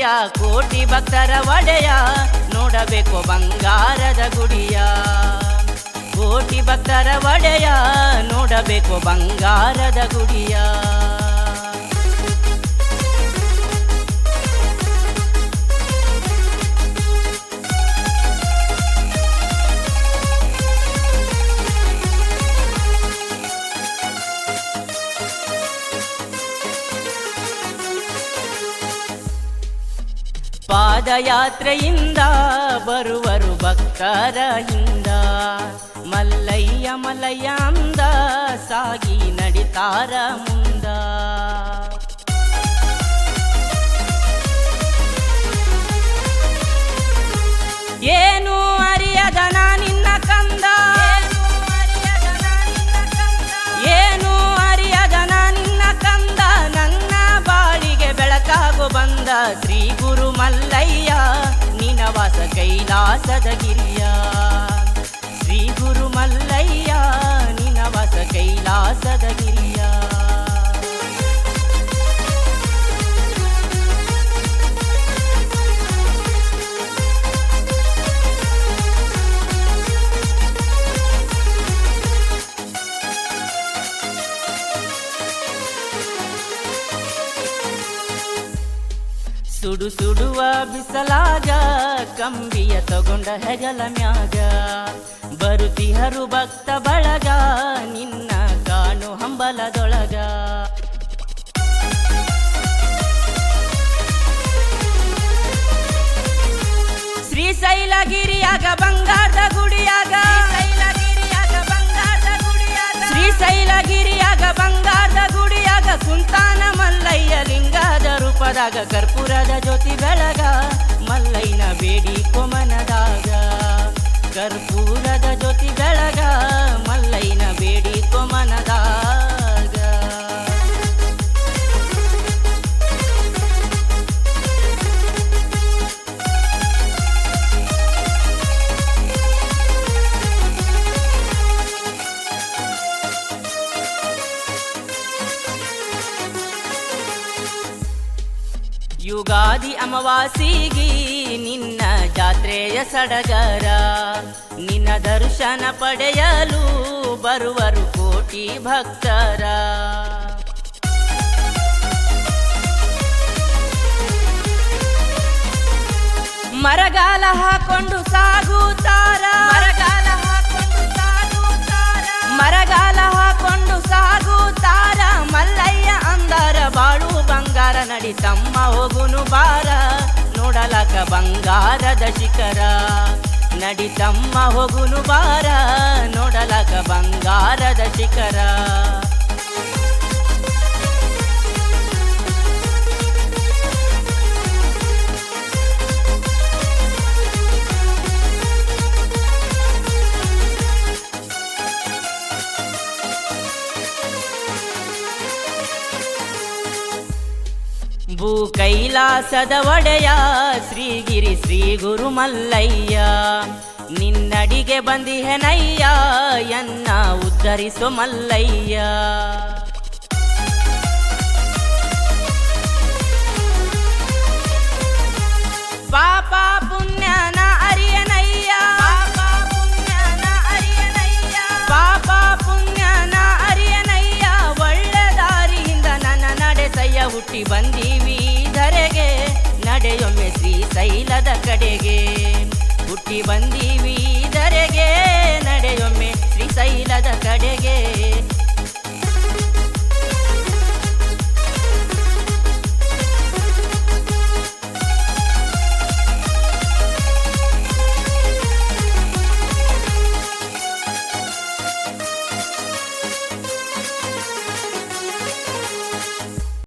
ಮಲ್ಲಯ್ಯ ಕೋಟಿ ಭಕ್ತರ ಒಡೆಯ ನೋಡಬೇಕು ಬಂಗಾರದ ಗುಡಿಯ. ಕೋಟಿ ಭಕ್ತರ ಒಡೆಯ ನೋಡಬೇಕು ಬಂಗಾರದ ಗುಡಿಯ. ಪಾದಯಾತ್ರೆಯಿಂದ ಬರುವರು ಭಕ್ತರ ಹಿಂದ, ಮಲ್ಲಯ್ಯ ಮಲ್ಲಯ್ಯ ಅಂದ ಸಾಗಿ ನಡಿತಾರ ಮುಂದ. ಏನು ಅರಿಯದ ನಿನ್ನ ಕಂದ, ಏನು ಅರಿಯದ ನಿನ್ನ ಕಂದ, ನನ್ನ ಬಾಳಿಗೆ ಬೆಳಕಾಗು ಬಂದ ಶ್ರೀ ಗುರು ಮಲ್ಲಯ್ಯ ನಿನವಾಸ ಕೈಲಾಸದ ಗಿರಿಯ. ಶ್ರೀ ಗುರು ಮಲ್ಲಯ್ಯ ನಿನವಾಸ ಕೈಲಾಸದ ಗಿರಿಯ. ಸುಡು ಸುಡುವ ಬಿಸಲಾಗ ಕಂಬಿಯ ತಗೊಂಡ ಹೆಗಲ ಮ್ಯಾಗ, ಬರುತಿಹರು ಭಕ್ತ ಬಳಗ ನಿನ್ನ ಕಾಣು ಹಂಬಲದೊಳಗ. ಶ್ರೀಶೈಲಗಿರಿಯಾಗ ಬಂಗಾರದ ಗುಡಿಯಾಗ, ಶ್ರೀಶೈಲಗಿರಿಯಾಗ ಬಂಗಾರದ ಗುಡಿಯಾಗ ಕುಂತಾನ ಮಲ್ಲಯ್ಯ ಲಿಂಗದ ರೂಪದಾಗ. ಕರ್ಪೂರದ ಜ್ಯೋತಿ ಬೆಳಗ ಮಲ್ಲಯ್ಯನ ಬೇಡಿ ಕೊಮನದಾಗ, ಕರ್ಪೂರದ ಜ್ಯೋತಿ ಬೆಳಗ ಮಲ್ಲಯ್ಯನ ಬೇಡಿ ಕೊಮನದಾಗ. ಯುಗಾದಿ ಅಮಾವಾಸಿಗಿ ನಿನ್ನ ಜಾತ್ರೆಯ ಸಡಗರ, ನಿನ್ನ ದರ್ಶನ ಪಡೆಯಲು ಬರುವರು ಕೋಟಿ ಭಕ್ತರ. ಮರಗಾಲ ಹಾಕೊಂಡು ಸಾಗುತ್ತಾರ, ಮರಗಾಲ ಹಾಕೊಂಡು ಸಾಗುತ್ತಾರ. ಮಲ್ಲಯ್ಯ ಅಂದಾರ ಬಾಳು ಬಂಗಾರ, ನಡಿ ತಮ್ಮ ಹೋಗುನು ಬಾರ ನೋಡಲಕ ಬಂಗಾರದ ಶಿಖರ. ನಡಿ ತಮ್ಮ ಹೋಗುನು ಬಾರ ನೋಡಲಕ ಬಂಗಾರದ ಶಿಖರ. ಭೂ ಕೈಲಾಸದ ಒಡೆಯ ಶ್ರೀಗಿರಿ ಶ್ರೀ ಗುರು ಮಲ್ಲಯ್ಯ, ನಿನ್ನಡಿಗೆ ಬಂದಿಹೆನಯ್ಯ ಎನ್ನ ಉದ್ಧರಿಸು ಮಲ್ಲಯ್ಯ. ಪಾಪ ಪುಣ್ಯನ ಅರಿಯನಯ್ಯ, ಪಾಪ ಪುಣ್ಯನ ಅರಿಯನಯ್ಯ. ಒಳ್ಳೆ ದಾರಿಯಿಂದ ನನ್ನ ನಡೆಸಯ್ಯ, ಹುಟ್ಟಿ ಬಂದೀವಿ ಧರೆಗೆ ನಡೆಯೊಮ್ಮೆ ಶ್ರೀಶೈಲದ ಕಡೆಗೆ. ಹುಟ್ಟಿ ಬಂದೀವಿ ಧರೆಗೆ ನಡೆಯೊಮ್ಮೆ ಶ್ರೀಶೈಲದ ಕಡೆಗೆ.